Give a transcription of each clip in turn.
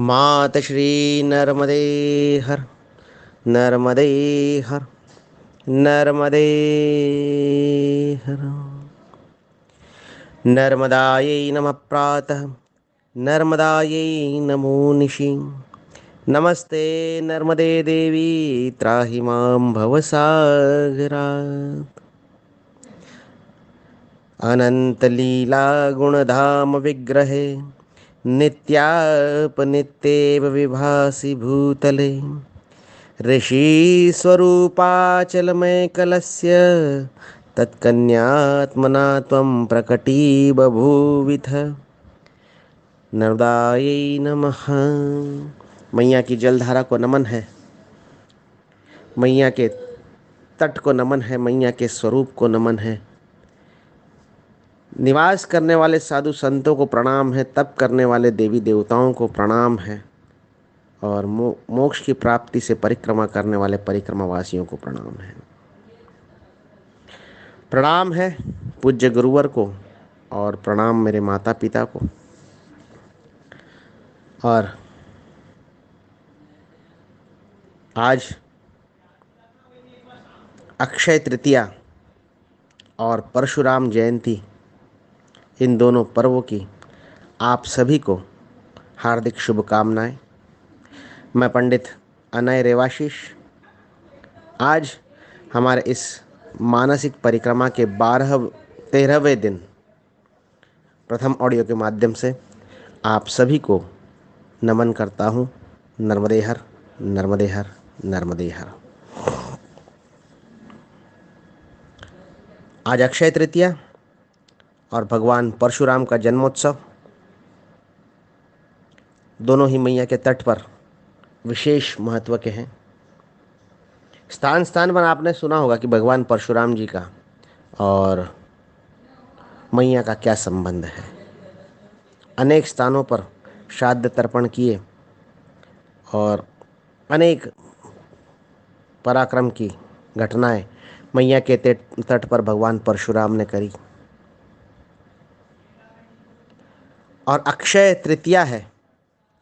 मात श्री नर्मदे हर, नर्मदे हर, नर्मदे हर। नर्मदायै नमः प्रातः, नर्मदायै नमो निशिं। नमस्ते नर्मदे देवी, त्राहि मां भवसागरात्। अनन्तलीला गुणधाम विग्रहे, नित्यापनित्येव विभासि भूतले। ऋषिस्वरूपाचलमयकलस्य, तत्कन्यात्मना त्वं प्रकटीबभूविथ। नर्मदायै नमः। मैया की जलधारा को नमन है, मैया के तट को नमन है, मैया के स्वरूप को नमन है। निवास करने वाले साधु संतों को प्रणाम है, तप करने वाले देवी देवताओं को प्रणाम है, और मोक्ष की प्राप्ति से परिक्रमा करने वाले परिक्रमावासियों को प्रणाम है। प्रणाम है पूज्य गुरुवर को, और प्रणाम मेरे माता पिता को। और आज अक्षय तृतीया और परशुराम जयंती, इन दोनों पर्वों की आप सभी को हार्दिक शुभकामनाएं। मैं पंडित अनय रेवाशीष आज हमारे इस मानसिक परिक्रमा के 13वें दिन प्रथम ऑडियो के माध्यम से आप सभी को नमन करता हूँ। नर्मदे हर, नर्मदे हर, नर्मदे हर। आज अक्षय तृतीया और भगवान परशुराम का जन्मोत्सव दोनों ही मैया के तट पर विशेष महत्व के हैं। स्थान स्थान पर आपने सुना होगा कि भगवान परशुराम जी का और मैया का क्या संबंध है। अनेक स्थानों पर श्राद्ध तर्पण किए और अनेक पराक्रम की घटनाएं मैया के तट पर भगवान परशुराम ने करी। और अक्षय तृतीया है,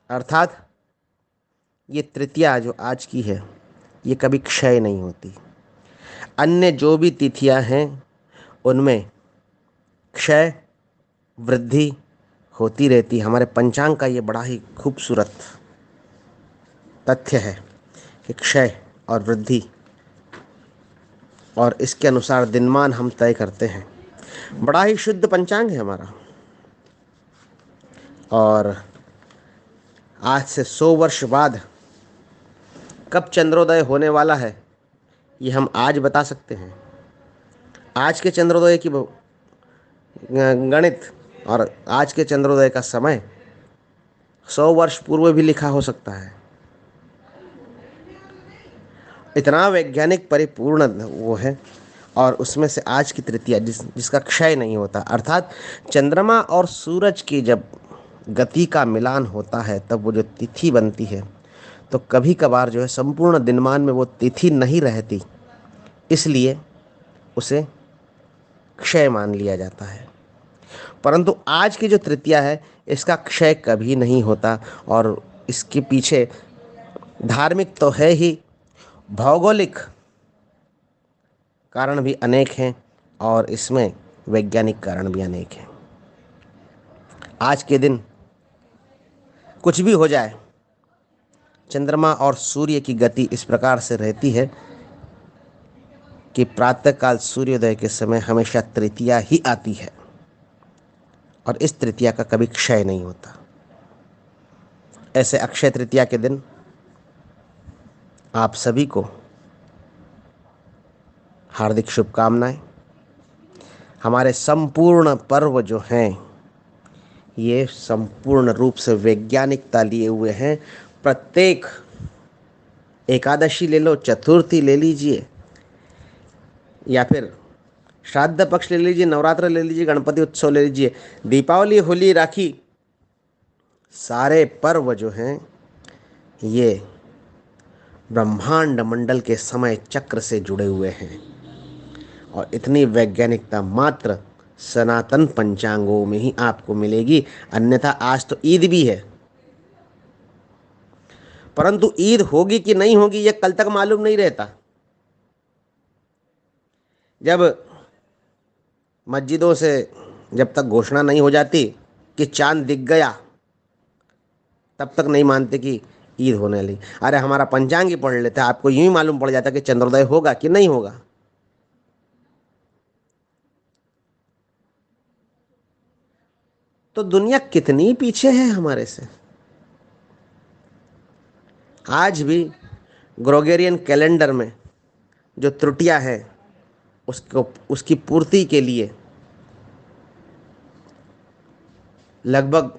अर्थात ये तृतीया जो आज की है ये कभी क्षय नहीं होती। अन्य जो भी तिथियां हैं उनमें क्षय वृद्धि होती रहती। हमारे पंचांग का ये बड़ा ही खूबसूरत तथ्य है कि क्षय और वृद्धि, और इसके अनुसार दिनमान हम तय करते हैं। बड़ा ही शुद्ध पंचांग है हमारा। और आज से 100 वर्ष बाद कब चंद्रोदय होने वाला है ये हम आज बता सकते हैं। आज के चंद्रोदय की गणित और आज के चंद्रोदय का समय 100 वर्ष पूर्व भी लिखा हो सकता है। इतना वैज्ञानिक परिपूर्ण वो है। और उसमें से आज की तृतीया जिसका क्षय नहीं होता, अर्थात चंद्रमा और सूरज की जब गति का मिलान होता है तब वो जो तिथि बनती है, तो कभी कभार जो है संपूर्ण दिनमान में वो तिथि नहीं रहती, इसलिए उसे क्षय मान लिया जाता है। परंतु आज की जो तृतीया है इसका क्षय कभी नहीं होता। और इसके पीछे धार्मिक तो है ही, भौगोलिक कारण भी अनेक हैं, और इसमें वैज्ञानिक कारण भी अनेक हैं। आज के दिन कुछ भी हो जाए, चंद्रमा और सूर्य की गति इस प्रकार से रहती है कि प्रातःकाल सूर्योदय के समय हमेशा तृतीया ही आती है, और इस तृतीया का कभी क्षय नहीं होता। ऐसे अक्षय तृतीया के दिन आप सभी को हार्दिक शुभकामनाएं। हमारे संपूर्ण पर्व जो हैं ये संपूर्ण रूप से वैज्ञानिकता लिए हुए हैं। प्रत्येक एकादशी ले लो, चतुर्थी ले लीजिए, या फिर श्राद्ध पक्ष ले लीजिए, नवरात्र ले लीजिए, गणपति उत्सव ले लीजिए, दीपावली, होली, राखी, सारे पर्व जो हैं ये ब्रह्मांड मंडल के समय चक्र से जुड़े हुए हैं। और इतनी वैज्ञानिकता मात्र सनातन पंचांगों में ही आपको मिलेगी। अन्यथा आज तो ईद भी है, परंतु ईद होगी कि नहीं होगी यह कल तक मालूम नहीं रहता। जब मस्जिदों से जब तक घोषणा नहीं हो जाती कि चांद दिख गया, तब तक नहीं मानते कि ईद होने लगी। अरे हमारा पंचांग ही पढ़ लेते, आपको यूं ही मालूम पड़ जाता कि चंद्रोदय होगा कि नहीं होगा। तो दुनिया कितनी पीछे है हमारे से। आज भी ग्रोगेरियन कैलेंडर में जो त्रुटियां हैं उसको उसकी पूर्ति के लिए लगभग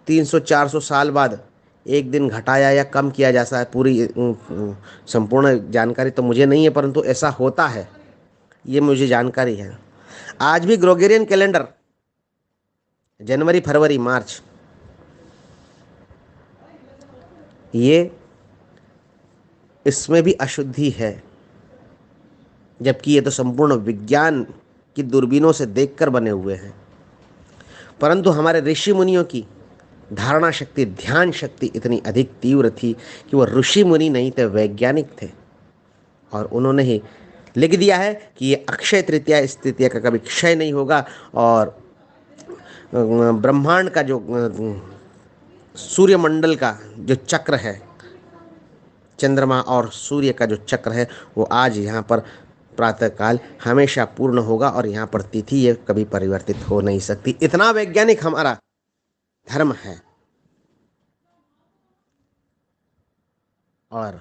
300-400 साल बाद एक दिन घटाया या कम किया जा सकता है। पूरी संपूर्ण जानकारी तो मुझे नहीं है, परंतु ऐसा होता है, ये मुझे जानकारी है। आज भी ग्रोगेरियन कैलेंडर जनवरी, फरवरी, मार्च, ये इसमें भी अशुद्धि है, जबकि ये तो संपूर्ण विज्ञान की दूरबीनों से देखकर बने हुए हैं। परंतु हमारे ऋषि मुनियों की धारणा शक्ति, ध्यान शक्ति इतनी अधिक तीव्र थी कि वो ऋषि मुनि नहीं थे, वैज्ञानिक थे, और उन्होंने ही लिख दिया है कि ये अक्षय तृतीया, इस तृतीया का कभी क्षय नहीं होगा। और ब्रह्मांड का जो सूर्यमंडल का जो चक्र है, चंद्रमा और सूर्य का जो चक्र है, वो आज यहाँ पर प्रातःकाल हमेशा पूर्ण होगा, और यहाँ पर तिथि ये कभी परिवर्तित हो नहीं सकती। इतना वैज्ञानिक हमारा धर्म है। और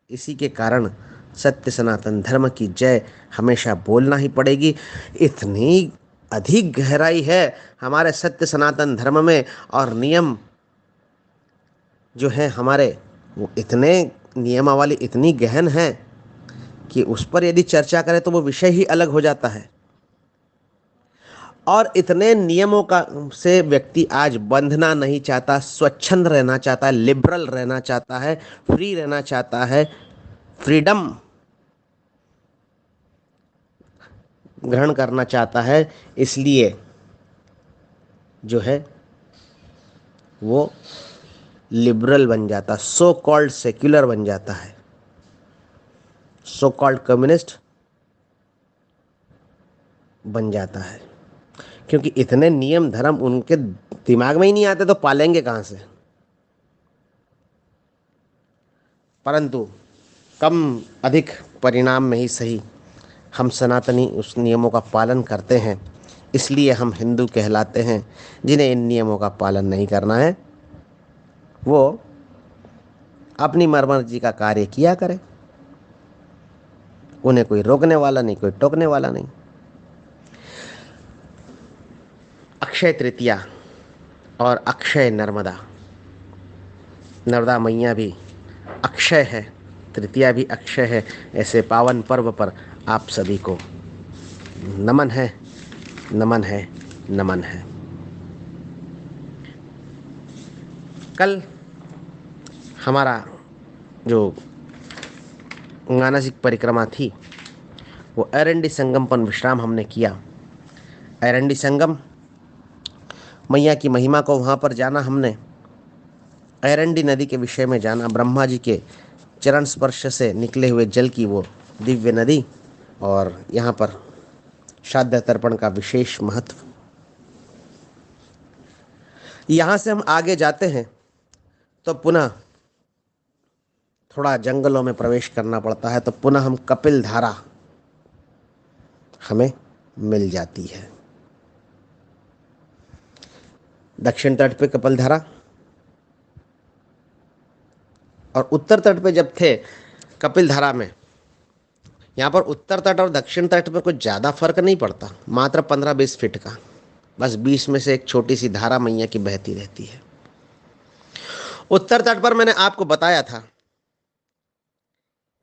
इसी के कारण सत्य सनातन धर्म की जय हमेशा बोलना ही पड़ेगी। इतनी अधिक गहराई है हमारे सत्य सनातन धर्म में, और नियम जो है हमारे, वो इतने नियमावली इतनी गहन है कि उस पर यदि चर्चा करें तो वो विषय ही अलग हो जाता है। और इतने नियमों का से व्यक्ति आज बंधना नहीं चाहता, स्वच्छंद रहना चाहता है, लिबरल रहना चाहता है, फ्री रहना चाहता है, फ्रीडम ग्रहण करना चाहता है। इसलिए जो है वो लिबरल बन जाता, सो कॉल्ड सेक्युलर बन जाता है, सो कॉल्ड कम्युनिस्ट बन जाता है। क्योंकि इतने नियम धर्म उनके दिमाग में ही नहीं आते, तो पालेंगे कहाँ से। परंतु कम अधिक परिणाम में ही सही हम सनातनी उस नियमों का पालन करते हैं, इसलिए हम हिंदू कहलाते हैं। जिन्हें इन नियमों का पालन नहीं करना है वो अपनी मर्जी का कार्य किया करें, उन्हें कोई रोकने वाला नहीं, कोई टोकने वाला नहीं। अक्षय तृतीया और अक्षय नर्मदा, नर्मदा मैया भी अक्षय है, तृतीया भी अक्षय है। ऐसे पावन पर्व पर आप सभी को नमन है, नमन है, नमन है। कल हमारा जो मानसिक परिक्रमा थी वो एरंडी संगम पर विश्राम हमने किया। एरंडी संगम, मैया की महिमा को वहाँ पर जाना हमने, एरंडी नदी के विषय में जाना, ब्रह्मा जी के चरण स्पर्श से निकले हुए जल की वो दिव्य नदी, और यहाँ पर श्राद्ध तर्पण का विशेष महत्व। यहाँ से हम आगे जाते हैं तो पुनः थोड़ा जंगलों में प्रवेश करना पड़ता है, तो पुनः हम कपिल धारा हमें मिल जाती है। दक्षिण तट पे कपिल धारा, और उत्तर तट पे जब थे कपिल धारा में, यहाँ पर उत्तर तट और दक्षिण तट में कुछ ज़्यादा फर्क नहीं पड़ता, मात्र 15-20 फीट का, बस बीच में से एक छोटी सी धारा मैया की बहती रहती है। उत्तर तट पर मैंने आपको बताया था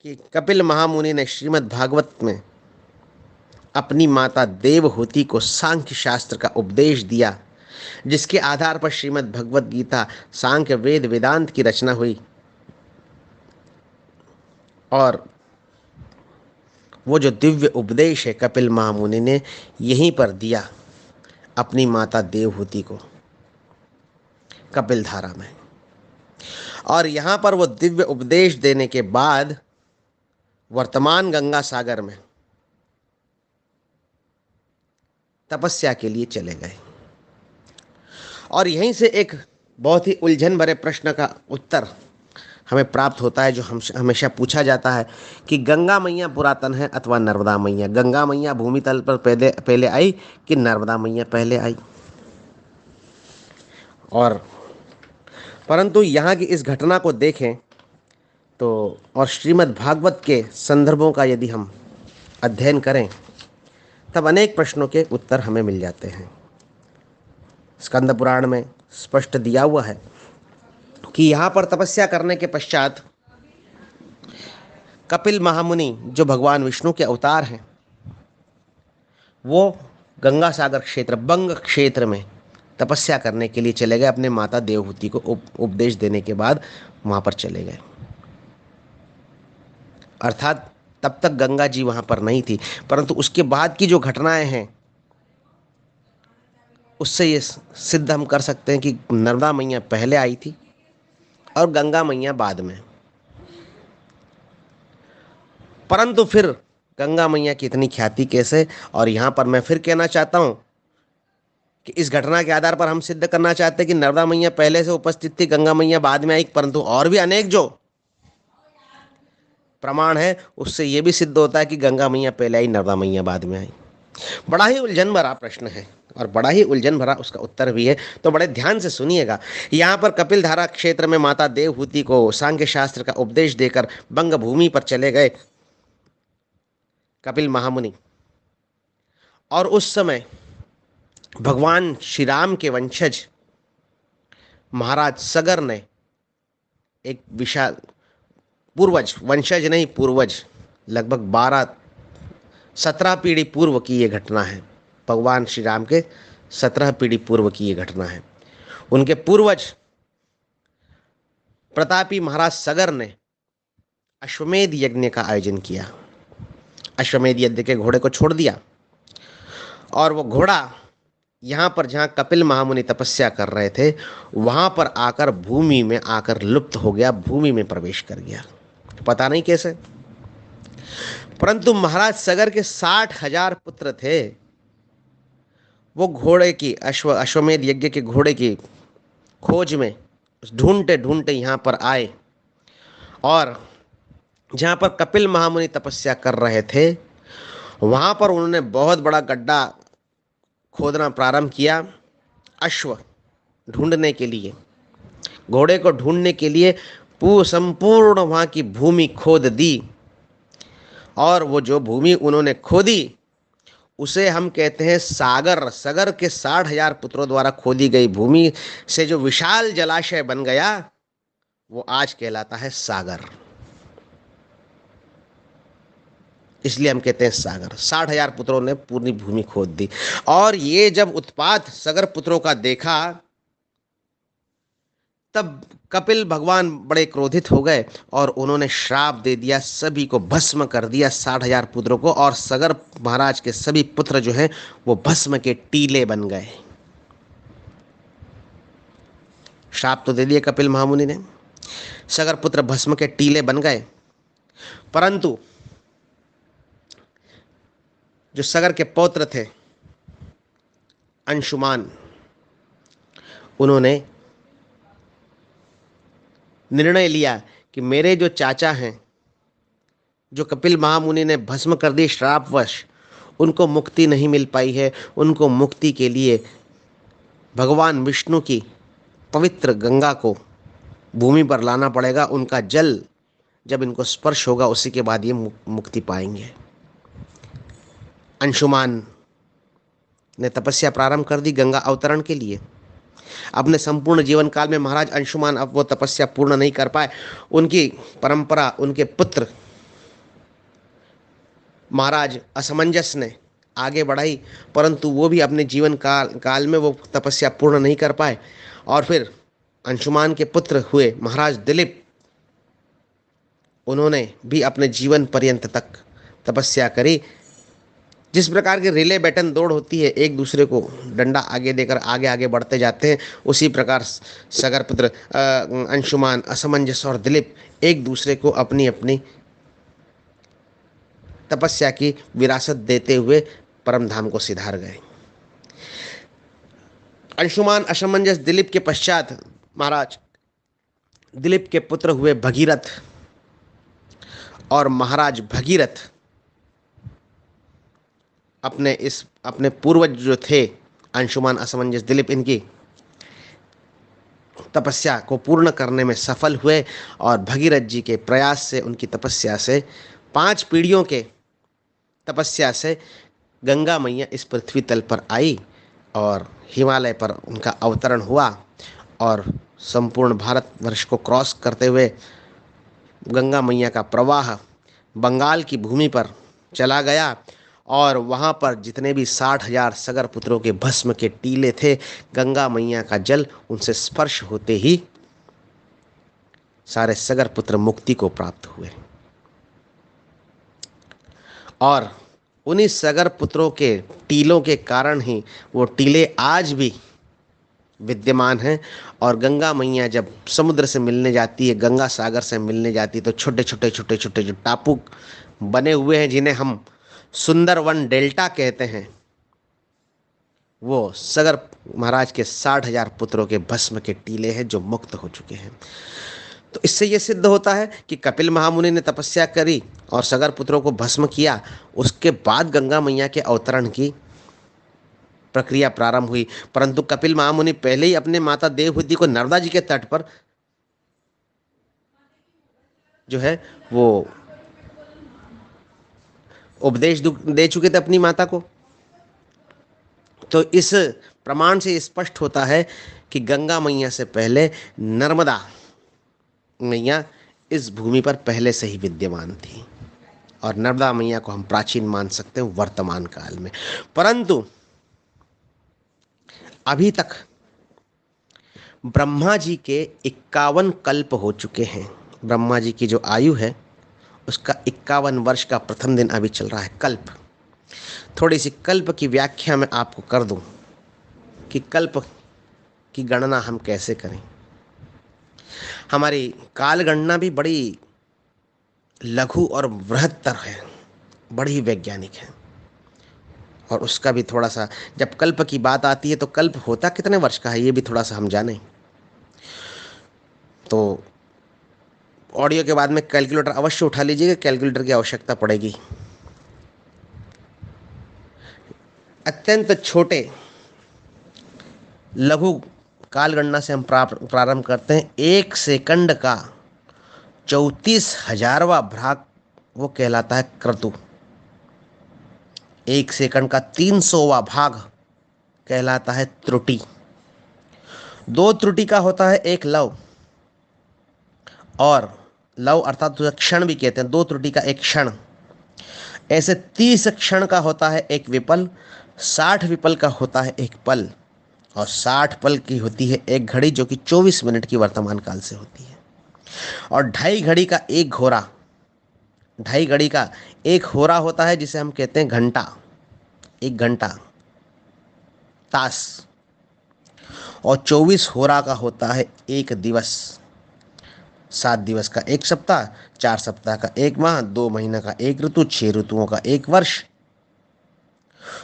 कि कपिल महामुनि ने श्रीमद् भागवत में अपनी माता देवहूति को सांख्य शास्त्र का उपदेश दिया, जिसके आधार पर श्रीमद् भगवत गीता, सांख्य, वेद, वेदांत की रचना हुई। और वो जो दिव्य उपदेश है कपिल महामुनि ने यहीं पर दिया अपनी माता देवहूति को, कपिल धारा में। और यहाँ पर वो दिव्य उपदेश देने के बाद वर्तमान गंगा सागर में तपस्या के लिए चले गए। और यहीं से एक बहुत ही उलझन भरे प्रश्न का उत्तर हमें प्राप्त होता है, जो हम हमेशा पूछा जाता है कि गंगा मैया पुरातन है अथवा नर्मदा मैया, गंगा मैया भूमि तल पर पहले पहले आई कि नर्मदा मैया पहले आई। और परंतु यहाँ की इस घटना को देखें तो और श्रीमद् भागवत के संदर्भों का यदि हम अध्ययन करें तब अनेक प्रश्नों के उत्तर हमें मिल जाते हैं। स्कंद पुराण में स्पष्ट दिया हुआ है कि यहाँ पर तपस्या करने के पश्चात कपिल महामुनि, जो भगवान विष्णु के अवतार हैं, वो गंगा सागर क्षेत्र बंग क्षेत्र में तपस्या करने के लिए चले गए। अपने माता देवहूति को उपदेश देने के बाद वहाँ पर चले गए। अर्थात तब तक गंगा जी वहाँ पर नहीं थी, परंतु उसके बाद की जो घटनाएं हैं उससे ये सिद्ध हम कर सकते हैं कि नर्मदा मैया पहले आई थी और गंगा मैया बाद में। परंतु फिर गंगा मैया की इतनी ख्याति कैसे? और यहाँ पर मैं फिर कहना चाहता हूँ कि इस घटना के आधार पर हम सिद्ध करना चाहते हैं कि नर्मदा मैया पहले से उपस्थित थी, गंगा मैया बाद में आई। परंतु और भी अनेक जो प्रमाण है उससे ये भी सिद्ध होता है कि गंगा मैया पहले आई, नर्मदा मैया बाद में आई। बड़ा ही उलझन भरा प्रश्न है और बड़ा ही उलझन भरा उसका उत्तर भी है, तो बड़े ध्यान से सुनिएगा। यहाँ पर कपिल धारा क्षेत्र में माता देवहूति को सांख्य शास्त्र का उपदेश देकर बंग भूमि पर चले गए कपिल महामुनि। और उस समय भगवान श्री राम के वंशज महाराज सगर ने एक विशाल पूर्वज, वंशज नहीं पूर्वज, लगभग 12-17 पीढ़ी पूर्व की ये घटना है। भगवान श्री राम के 17 पीढ़ी पूर्व की ये घटना है। उनके पूर्वज प्रतापी महाराज सगर ने अश्वमेध यज्ञ का आयोजन किया। अश्वमेध यज्ञ के घोड़े को छोड़ दिया और वो घोड़ा यहाँ पर जहाँ कपिल महामुनि तपस्या कर रहे थे वहाँ पर आकर भूमि में आकर लुप्त हो गया, भूमि में प्रवेश कर गया, पता नहीं कैसे। परंतु महाराज सगर के 60,000 पुत्र थे। वो घोड़े की अश्वमेध यज्ञ के घोड़े की खोज में ढूंढते ढूंढते यहाँ पर आए और जहाँ पर कपिल महामुनि तपस्या कर रहे थे वहाँ पर उन्होंने बहुत बड़ा गड्ढा खोदना प्रारंभ किया। अश्व ढूंढने के लिए, घोड़े को ढूंढने के लिए संपूर्ण वहाँ की भूमि खोद दी। और वो जो भूमि उन्होंने खोदी उसे हम कहते हैं सागर। सगर के 60,000 पुत्रों द्वारा खोदी गई भूमि से जो विशाल जलाशय बन गया वो आज कहलाता है सागर। इसलिए हम कहते हैं सागर। 60,000 पुत्रों ने पूरी भूमि खोद दी। और ये जब उत्पात सगर पुत्रों का देखा तब कपिल भगवान बड़े क्रोधित हो गए और उन्होंने श्राप दे दिया, सभी को भस्म कर दिया, 60,000 पुत्रों को। और सगर महाराज के सभी पुत्र जो हैं वो भस्म के टीले बन गए। श्राप तो दे दिया कपिल महामुनि ने, सगर पुत्र भस्म के टीले बन गए। परंतु जो सगर के पौत्र थे अंशुमान, उन्होंने निर्णय लिया कि मेरे जो चाचा हैं जो कपिल महामुनि ने भस्म कर दिए श्रापवश, उनको मुक्ति नहीं मिल पाई है। उनको मुक्ति के लिए भगवान विष्णु की पवित्र गंगा को भूमि पर लाना पड़ेगा। उनका जल जब इनको स्पर्श होगा उसी के बाद ये मुक्ति पाएंगे। अंशुमान ने तपस्या प्रारंभ कर दी गंगा अवतरण के लिए। अपने संपूर्ण जीवन काल में महाराज अंशुमान अब वो तपस्या पूर्ण नहीं कर पाए। उनकी परंपरा, उनके पुत्र महाराज असमंजस ने आगे बढ़ाई, परंतु वो भी अपने जीवन काल में वो तपस्या पूर्ण नहीं कर पाए। और फिर अंशुमान के पुत्र हुए महाराज दिलीप, उन्होंने भी अपने जीवन पर्यंत तक तपस्या करी। जिस प्रकार की रिले बैटन दौड़ होती है, एक दूसरे को डंडा आगे देकर आगे आगे बढ़ते जाते हैं, उसी प्रकार सगरपुत्र, अंशुमान, असमंजस और दिलीप एक दूसरे को अपनी अपनी तपस्या की विरासत देते हुए परम धाम को सिधार गए। अंशुमान, असमंजस, दिलीप के पश्चात महाराज दिलीप के पुत्र हुए भगीरथ, और महाराज भगीरथ अपने पूर्वज जो थे अंशुमान, असमंजस, दिलीप, इनकी तपस्या को पूर्ण करने में सफल हुए, और भगीरथ जी के प्रयास से, उनकी तपस्या से, 5 पीढ़ियों के तपस्या से गंगा मैया इस पृथ्वी तल पर आई और हिमालय पर उनका अवतरण हुआ, और संपूर्ण भारतवर्ष को क्रॉस करते हुए गंगा मैया का प्रवाह बंगाल की भूमि पर चला गया, और वहाँ पर जितने भी 60,000 सगर पुत्रों के भस्म के टीले थे, गंगा मैया का जल उनसे स्पर्श होते ही सारे सगर पुत्र मुक्ति को प्राप्त हुए। और उन्हीं सगर पुत्रों के टीलों के कारण ही वो टीले आज भी विद्यमान हैं। और गंगा मैया जब समुद्र से मिलने जाती है, गंगा सागर से मिलने जाती है, तो छोटे छोटे छोटे छोटे जो टापू बने हुए हैं, जिन्हें हम सुंदरवन डेल्टा कहते हैं, वो सगर महाराज के 60,000 पुत्रों के भस्म के टीले हैं जो मुक्त हो चुके हैं। तो इससे ये सिद्ध होता है कि कपिल महामुनि ने तपस्या करी और सगर पुत्रों को भस्म किया, उसके बाद गंगा मैया के अवतरण की प्रक्रिया प्रारंभ हुई। परंतु कपिल महामुनि पहले ही अपने माता देवहूति को नर्मदा जी के तट पर जो है वो उपदेश दे चुके थे अपनी माता को। तो इस प्रमाण से स्पष्ट होता है कि गंगा मैया से पहले नर्मदा मैया इस भूमि पर पहले से ही विद्यमान थी, और नर्मदा मैया को हम प्राचीन मान सकते हैं वर्तमान काल में। परंतु अभी तक ब्रह्मा जी के 51 कल्प हो चुके हैं। ब्रह्मा जी की जो आयु है उसका 51 वर्ष का प्रथम दिन अभी चल रहा है। कल्प, थोड़ी सी कल्प की व्याख्या मैं आपको कर दूं कि कल्प की गणना हम कैसे करें। हमारी काल गणना भी बड़ी लघु और बृहत्तर है, बड़ी वैज्ञानिक है, और उसका भी थोड़ा सा, जब कल्प की बात आती है तो कल्प होता कितने वर्ष का है ये भी थोड़ा सा हम जानें। तो ऑडियो के बाद में कैलकुलेटर अवश्य उठा लीजिएगा, कैलकुलेटर की आवश्यकता पड़ेगी। अत्यंत छोटे लघु काल गणना से हम प्रारंभ करते हैं। 1 सेकंड का 34,000वां भाग वो कहलाता है क्रतु। 1 सेकंड का 300वां भाग कहलाता है त्रुटि। 2 त्रुटि का होता है एक लव, और लव अर्थात क्षण भी कहते हैं, 2 त्रुटि का एक क्षण। ऐसे 30 क्षण का होता है एक विपल, 60 विपल का होता है एक पल, और 60 पल की होती है एक घड़ी जो कि 24 मिनट की वर्तमान काल से होती है। और 2.5 घड़ी का एक घोरा, 2.5 घड़ी का एक होरा होता है जिसे हम कहते हैं घंटा, 1 घंटा, तास। और 24 होरा का होता है एक दिवस, 7 दिवस का एक सप्ताह, 4 सप्ताह का एक माह, 2 महीना का एक ऋतु, 6 ऋतुओं का एक वर्ष,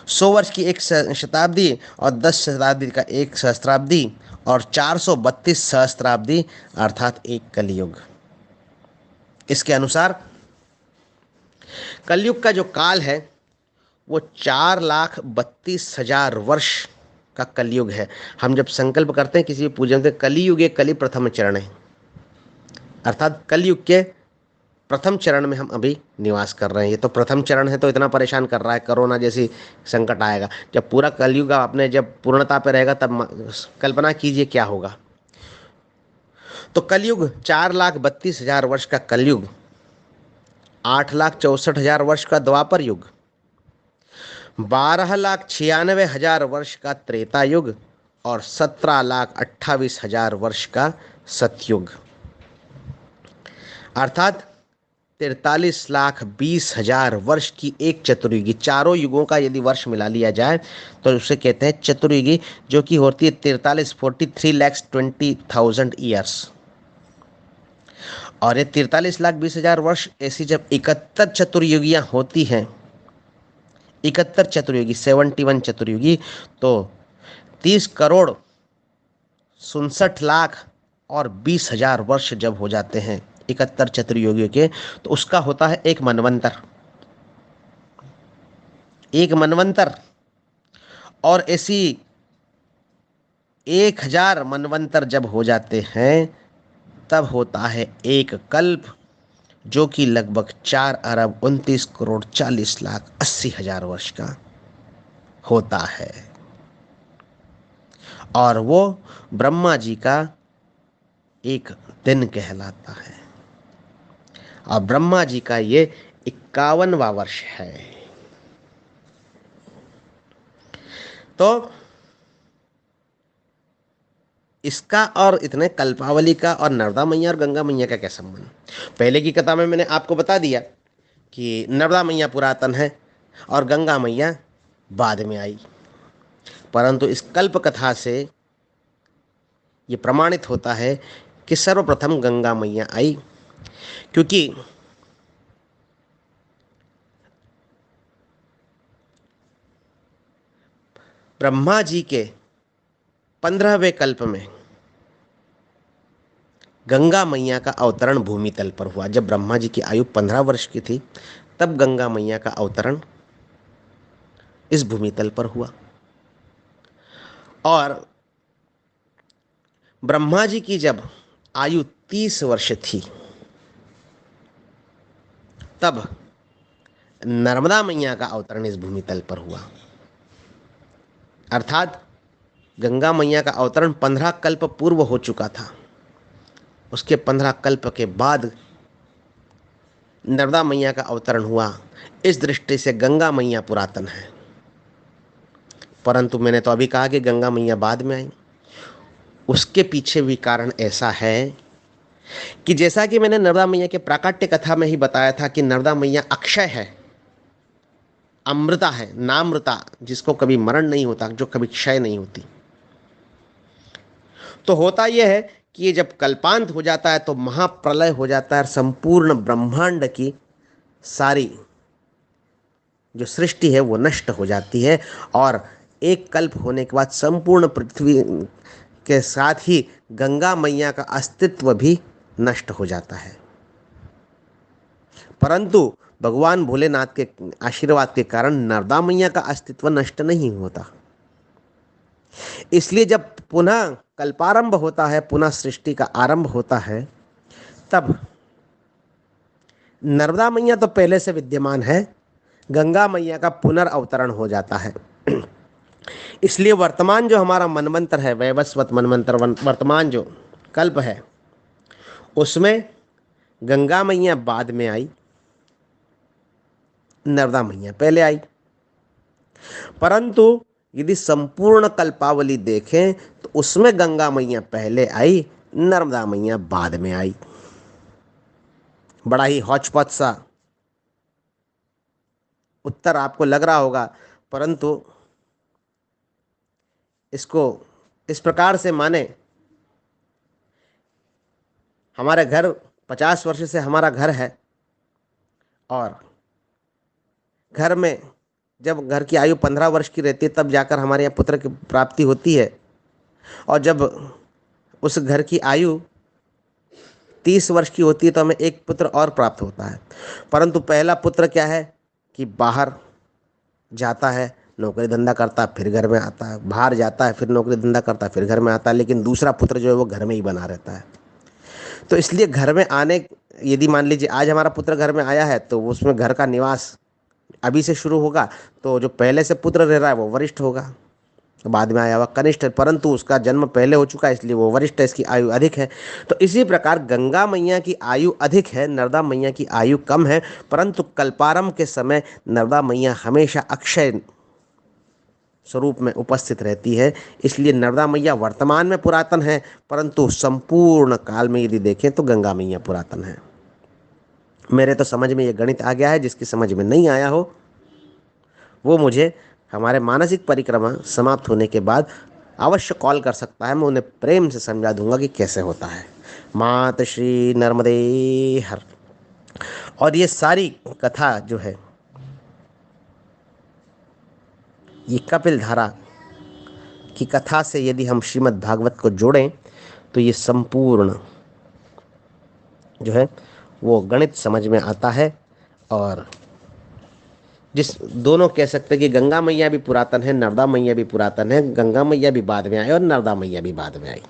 100 वर्ष की एक शताब्दी, और 10 शताब्दी का एक सहस्त्राब्दी, और 432 सहस्त्राब्दी अर्थात एक कलयुग। इसके अनुसार कलयुग का जो काल है वो 4,32,000 वर्ष का कलयुग है। हम जब संकल्प करते हैं किसी भी पूजन से, कलियुगे कलि प्रथम चरण है, अर्थात कलयुग के प्रथम चरण में हम अभी निवास कर रहे हैं। ये तो प्रथम चरण है तो इतना परेशान कर रहा है, कोरोना जैसी संकट आएगा। जब पूरा कलयुग आपने जब पूर्णता पे रहेगा तब कल्पना कीजिए क्या होगा। तो कलयुग 4,32,000 वर्ष का कलयुग, 8,64,000 वर्ष का द्वापर युग, 12,96,000 वर्ष का त्रेता युग, और 17,28,000 वर्ष का सतयुग। अर्थात 43,20,000 वर्ष की एक चतुर्युगी, चारों युगों का यदि वर्ष मिला लिया जाए तो उसे कहते हैं चतुर्युगी, जो कि होती है 43,43,20,000 ईयर्स। और ये 43,20,000 वर्ष ऐसी जब 71 चतुर्युगियां होती हैं, 71 चतुर्युगी, 71 चतुर्युगी, तो 30,67,60,20,000 वर्ष जब हो जाते हैं 71 चतुर्युगियों के, तो उसका होता है एक मनवंतर। एक मनवंतर, और ऐसी 1,000 मनवंतर जब हो जाते हैं तब होता है एक कल्प, जो कि लगभग 4,29,40,80,000 वर्ष का होता है। और वो ब्रह्मा जी का एक दिन कहलाता है। और ब्रह्मा जी का ये 51वां वर्ष है। तो इसका और इतने कल्पावली का और नर्मदा मैया और गंगा मैया का क्या संबंध? पहले की कथा में मैंने आपको बता दिया कि नर्मदा मैया पुरातन है और गंगा मैया बाद में आई, परंतु इस कल्प कथा से ये प्रमाणित होता है कि सर्वप्रथम गंगा मैया आई, क्योंकि ब्रह्मा जी के 15वें कल्प में गंगा मैया का अवतरण भूमि तल पर हुआ। जब ब्रह्मा जी की आयु 15 वर्ष की थी, तब गंगा मैया का अवतरण इस भूमि तल पर हुआ। और ब्रह्मा जी की जब आयु 30 वर्ष थी, तब नर्मदा मैया का अवतरण इस भूमि तल पर हुआ। अर्थात गंगा मैया का अवतरण 15 कल्प पूर्व हो चुका था। उसके 15 कल्प के बाद नर्मदा मैया का अवतरण हुआ। इस दृष्टि से गंगा मैया पुरातन है। परंतु मैंने तो अभी कहा कि गंगा मैया बाद में आई। उसके पीछे भी कारण ऐसा है कि जैसा कि मैंने नर्मदा मैया के प्राकट्य कथा में ही बताया था कि नर्मदा मैया अक्षय है, अमृता है, नामृता, जिसको कभी मरण नहीं होता, जो कभी क्षय नहीं होती। तो होता यह है कि ये जब कल्पांत हो जाता है तो महाप्रलय हो जाता है, संपूर्ण ब्रह्मांड की सारी जो सृष्टि है वो नष्ट हो जाती है। और एक कल्प होने के बाद संपूर्ण पृथ्वी के साथ ही गंगा मैया का अस्तित्व भी नष्ट हो जाता है। परंतु भगवान भोलेनाथ के आशीर्वाद के कारण नर्मदा मैया का अस्तित्व नष्ट नहीं होता। इसलिए जब पुनः कल्पारंभ होता है, पुनः सृष्टि का आरंभ होता है, तब नर्मदा मैया तो पहले से विद्यमान है, गंगा मैया का पुनर्अवतरण हो जाता है। इसलिए वर्तमान जो हमारा मनवंतर है, वैवस्वत मनवंतर, वर्तमान जो कल्प है, उसमें गंगा मैया बाद में आई, नर्मदा मैया पहले आई। परंतु यदि संपूर्ण कल्पावली देखें तो उसमें गंगा मैया पहले आई, नर्मदा मैया बाद में आई। बड़ा ही हौच-पौच सा उत्तर आपको लग रहा होगा, परंतु इसको इस प्रकार से माने, हमारे घर 50 वर्ष से हमारा घर है, और घर में जब घर की आयु 15 वर्ष की रहती है तब जाकर हमारे यहाँ पुत्र की प्राप्ति होती है। और जब उस घर की आयु 30 वर्ष की होती है तो हमें एक पुत्र और प्राप्त होता है। परंतु पहला पुत्र क्या है कि बाहर जाता है, नौकरी धंधा करता है, फिर घर में आता है, बाहर जाता है, फिर नौकरी धंधा करता है, फिर घर में आता है, लेकिन दूसरा पुत्र जो है वो घर में ही बना रहता है। तो इसलिए घर में आने, यदि मान लीजिए आज हमारा पुत्र घर में आया है तो उसमें घर का निवास अभी से शुरू होगा, तो जो पहले से पुत्र रह रहा है वो वरिष्ठ होगा, बाद में आया हुआ कनिष्ठ है, परंतु उसका जन्म पहले हो चुका है इसलिए वो वरिष्ठ है, इसकी आयु अधिक है। तो इसी प्रकार गंगा मैया की आयु अधिक है, नर्मदा मैया की आयु कम है, परंतु कल्पारंभ के समय नर्मदा मैया हमेशा अक्षय स्वरूप में उपस्थित रहती है। इसलिए नर्मदा मैया वर्तमान में पुरातन है, परंतु संपूर्ण काल में यदि देखें तो गंगा मैया पुरातन है। मेरे तो समझ में ये गणित आ गया है, जिसकी समझ में नहीं आया हो वो मुझे हमारे मानसिक परिक्रमा समाप्त होने के बाद अवश्य कॉल कर सकता है। मैं उन्हें प्रेम से समझा दूंगा कि कैसे होता है। मात श्री नर्मदे हर। और ये सारी कथा जो है, ये कपिल धारा की कथा से यदि हम श्रीमद् भागवत को जोड़ें तो ये संपूर्ण जो है वो गणित समझ में आता है। और जिस दोनों कह सकते हैं कि गंगा मैया भी पुरातन है, नर्मदा मैया भी पुरातन है, गंगा मैया भी बाद में आई और नर्मदा मैया भी बाद में आई,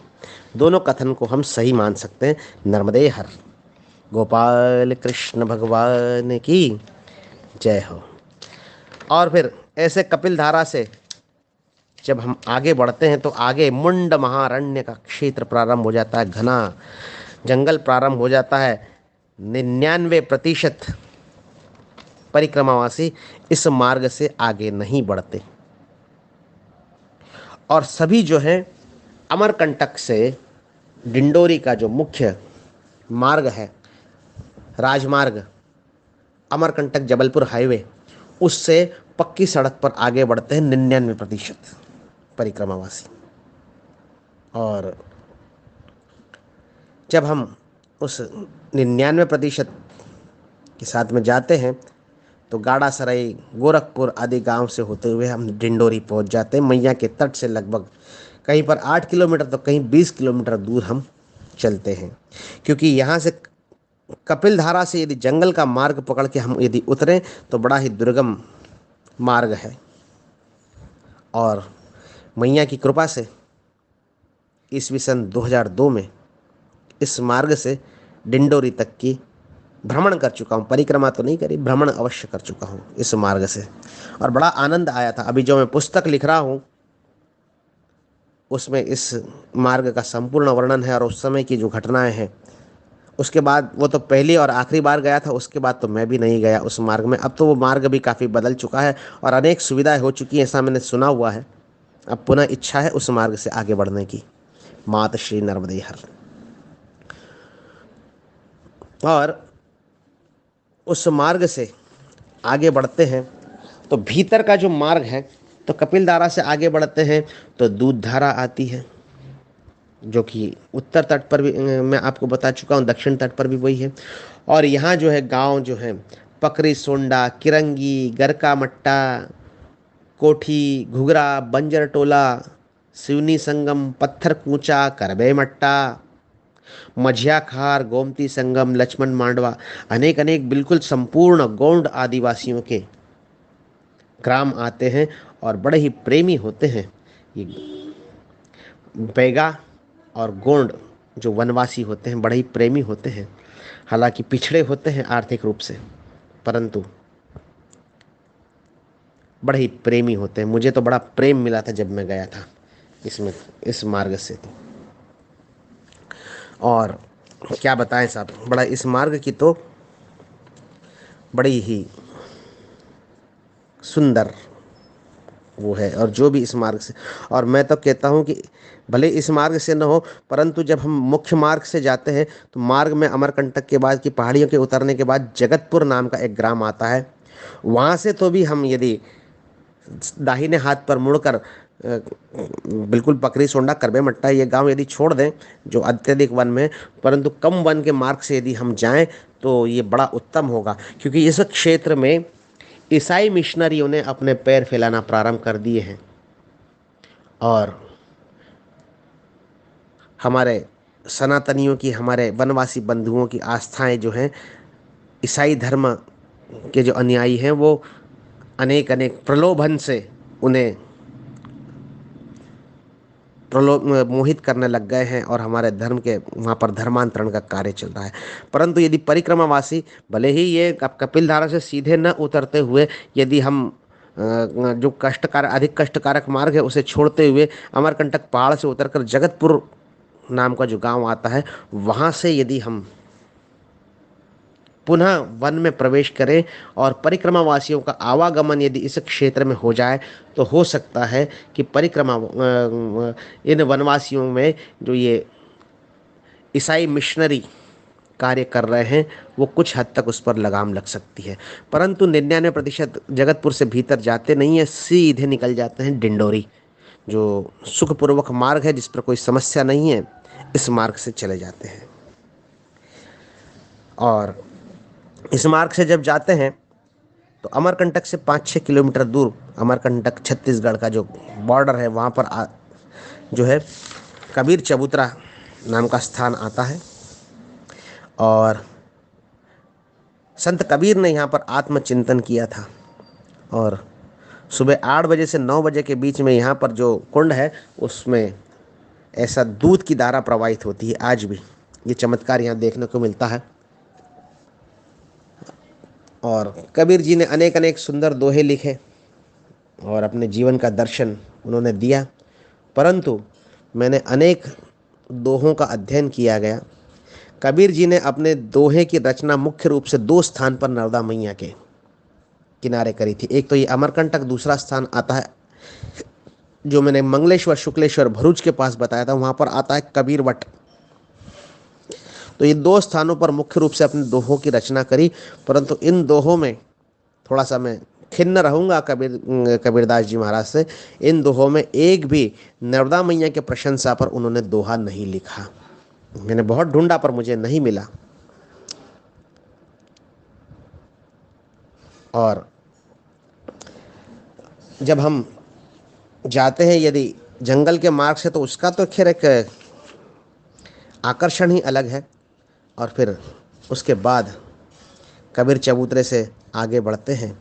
दोनों कथन को हम सही मान सकते हैं। नर्मदे हर। गोपाल कृष्ण भगवान की जय हो। और फिर ऐसे कपिल धारा से जब हम आगे बढ़ते हैं तो आगे मुंड महारण्य का क्षेत्र प्रारंभ हो जाता है, घना जंगल प्रारंभ हो जाता है। 99% परिक्रमावासी इस मार्ग से आगे नहीं बढ़ते और सभी जो है अमरकंटक से डिंडोरी का जो मुख्य मार्ग है, राजमार्ग, अमरकंटक जबलपुर हाईवे, उससे पक्की सड़क पर आगे बढ़ते हैं 99% परिक्रमावासी। और जब हम उस 99% के साथ में जाते हैं तो गाड़ा सराई, गोरखपुर आदि गांव से होते हुए हम डिंडोरी पहुंच जाते हैं। मैया के तट से लगभग कहीं पर 8 किलोमीटर तो कहीं 20 किलोमीटर दूर हम चलते हैं, क्योंकि यहाँ से कपिल धारा से यदि जंगल का मार्ग पकड़ के हम यदि उतरें तो बड़ा ही दुर्गम मार्ग है। और मैया की कृपा से ईस्वी सन 2002 में इस मार्ग से डिंडोरी तक की भ्रमण कर चुका हूँ। परिक्रमा तो नहीं करी, भ्रमण अवश्य कर चुका हूँ इस मार्ग से, और बड़ा आनंद आया था। अभी जो मैं पुस्तक लिख रहा हूँ उसमें इस मार्ग का संपूर्ण वर्णन है और उस समय की जो घटनाएं हैं। उसके बाद वो तो पहली और आखिरी बार गया था, उसके बाद तो मैं भी नहीं गया उस मार्ग में। अब तो वो मार्ग भी काफ़ी बदल चुका है और अनेक सुविधाएं हो चुकी हैं, ऐसा मैंने सुना हुआ है। अब पुनः इच्छा है उस मार्ग से आगे बढ़ने की। मात श्री नर्मदे हर। और उस मार्ग से आगे बढ़ते हैं तो भीतर का जो मार्ग है, तो कपिल धारा से आगे बढ़ते हैं तो दूध धारा आती है, जो कि उत्तर तट पर भी मैं आपको बता चुका हूँ, दक्षिण तट पर भी वही है। और यहाँ जो है गांव जो है पकरी सोंडा, किरंगी, गरका मट्टा, कोठी, घुघरा, बंजर टोला, सिवनी संगम, पत्थर कूचा, करबे मट्टा, मझिया खार, गोमती संगम, लक्ष्मण मांडवा, अनेक अनेक बिल्कुल संपूर्ण गोंड आदिवासियों के ग्राम आते हैं और बड़े ही प्रेमी होते हैं। ये बैगा और गोंड जो वनवासी होते हैं बड़े ही प्रेमी होते हैं। हालांकि पिछड़े होते हैं आर्थिक रूप से, परंतु बड़े ही प्रेमी होते हैं। मुझे तो बड़ा प्रेम मिला था जब मैं गया था इसमें, इस मार्ग से। तो और क्या बताएं साहब, बड़ा इस मार्ग की तो बड़ी ही सुंदर वो है। और जो भी इस मार्ग से, और मैं तो कहता हूँ कि भले इस मार्ग से न हो, परंतु जब हम मुख्य मार्ग से जाते हैं तो मार्ग में अमरकंटक के बाद की पहाड़ियों के उतरने के बाद जगतपुर नाम का एक ग्राम आता है। वहाँ से तो भी हम यदि दाहिने हाथ पर मुड़कर बिल्कुल पकरी सोंडा, करबे मट्टा ये गांव यदि छोड़ दें जो अत्यधिक वन में, परंतु कम वन के मार्ग से यदि हम जाएं तो ये बड़ा उत्तम होगा, क्योंकि इस क्षेत्र में ईसाई मिशनरियों ने अपने पैर फैलाना प्रारंभ कर दिए हैं। और हमारे सनातनियों की, हमारे वनवासी बंधुओं की आस्थाएं जो हैं, ईसाई धर्म के जो अनुयायी हैं वो अनेक अनेक प्रलोभन से उन्हें मोहित करने लग गए हैं और हमारे धर्म के वहाँ पर धर्मांतरण का कार्य चल रहा है। परंतु यदि परिक्रमावासी भले ही ये कपिल धारा से सीधे न उतरते हुए, यदि हम जो कष्टकारक, अधिक कष्टकारक मार्ग है उसे छोड़ते हुए अमरकंटक पहाड़ से उतरकर जगतपुर नाम का जो गांव आता है वहाँ से यदि हम पुनः वन में प्रवेश करें और परिक्रमावासियों का आवागमन यदि इस क्षेत्र में हो जाए तो हो सकता है कि परिक्रमा इन वनवासियों में जो ये ईसाई मिशनरी कार्य कर रहे हैं वो कुछ हद तक उस पर लगाम लग सकती है, परंतु 99% जगतपुर से भीतर जाते नहीं है, सीधे निकल जाते हैं डिंडोरी, जो सुखपूर्वक मार्ग है, जिस पर कोई समस्या नहीं है, इस मार्ग से चले जाते हैं। और इस मार्ग से जब जाते हैं तो अमरकंटक से 5-6 किलोमीटर दूर अमरकंटक छत्तीसगढ़ का जो बॉर्डर है, वहाँ पर जो है कबीर चबूतरा नाम का स्थान आता है। और संत कबीर ने यहाँ पर आत्मचिंतन किया था। और सुबह 8 बजे से 9 बजे के बीच में यहाँ पर जो कुंड है उसमें ऐसा दूध की धारा प्रवाहित होती है। आज भी ये चमत्कार यहाँ देखने को मिलता है। और कबीर जी ने अनेक अनेक सुंदर दोहे लिखे और अपने जीवन का दर्शन उन्होंने दिया, परंतु मैंने अनेक दोहों का अध्ययन किया गया। कबीर जी ने अपने दोहे की रचना मुख्य रूप से 2 स्थान पर नर्मदा मैया के किनारे करी थी। एक तो ये अमरकंटक, दूसरा स्थान आता है जो मैंने मंगलेश्वर शुक्लेश्वर भरूच के पास बताया था, वहाँ पर आता है कबीर वट। तो ये 2 स्थानों पर मुख्य रूप से अपने दोहों की रचना करी, परंतु इन दोहों में थोड़ा सा मैं खिन्न रहूँगा कबीरदास जी महाराज से। इन दोहों में एक भी नर्मदा मैया के प्रशंसा पर उन्होंने दोहा नहीं लिखा। मैंने बहुत ढूंढा पर मुझे नहीं मिला। और जब हम जाते हैं यदि जंगल के मार्ग से, तो उसका तो खैर एक आकर्षण ही अलग है। और फिर उसके बाद कबीर चबूतरे से आगे बढ़ते हैं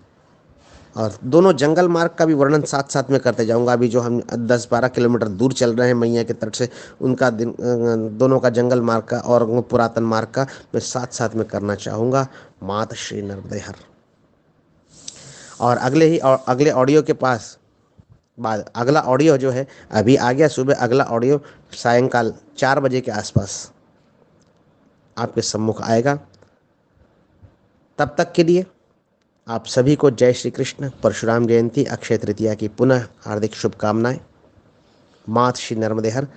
और दोनों जंगल मार्ग का भी वर्णन साथ साथ में करते जाऊंगा। अभी जो हम 10-12 किलोमीटर दूर चल रहे हैं मैया के तट से, उनका दोनों का जंगल मार्ग का और पुरातन मार्ग का मैं साथ साथ में करना चाहूँगा। मात श्री नर्मदे हर। और अगले ऑडियो के पास बाद अगला ऑडियो जो है अभी आ गया सुबह, अगला ऑडियो सायंकाल 4 बजे के आसपास आपके सम्मुख आएगा। तब तक के लिए आप सभी को जय श्री कृष्ण, परशुराम जयंती, अक्षय तृतीया की पुनः हार्दिक शुभकामनाएं। मात श्री नर्मदे हर।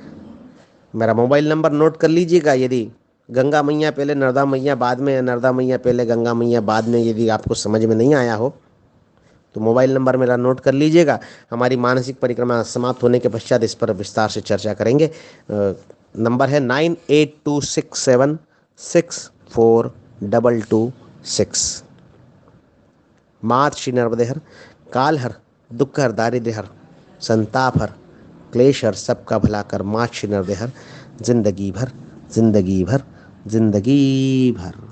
मेरा मोबाइल नंबर नोट कर लीजिएगा। यदि गंगा मैया पहले नर्मदा मैया बाद में, नर्मदा मैया पहले गंगा मैया बाद में, यदि आपको समझ में नहीं आया हो तो मोबाइल नंबर मेरा नोट कर लीजिएगा। हमारी मानसिक परिक्रमा समाप्त होने के पश्चात इस पर विस्तार से चर्चा करेंगे। नंबर है 9826764226। मात श्री नर्मदे हर। काल हर, दुख हर, दारिद्र्य हर, संताप हर, क्लेश हर, सबका भला कर। मात श्री नर्मदे हर। जिंदगी भर, जिंदगी भर, जिंदगी भर।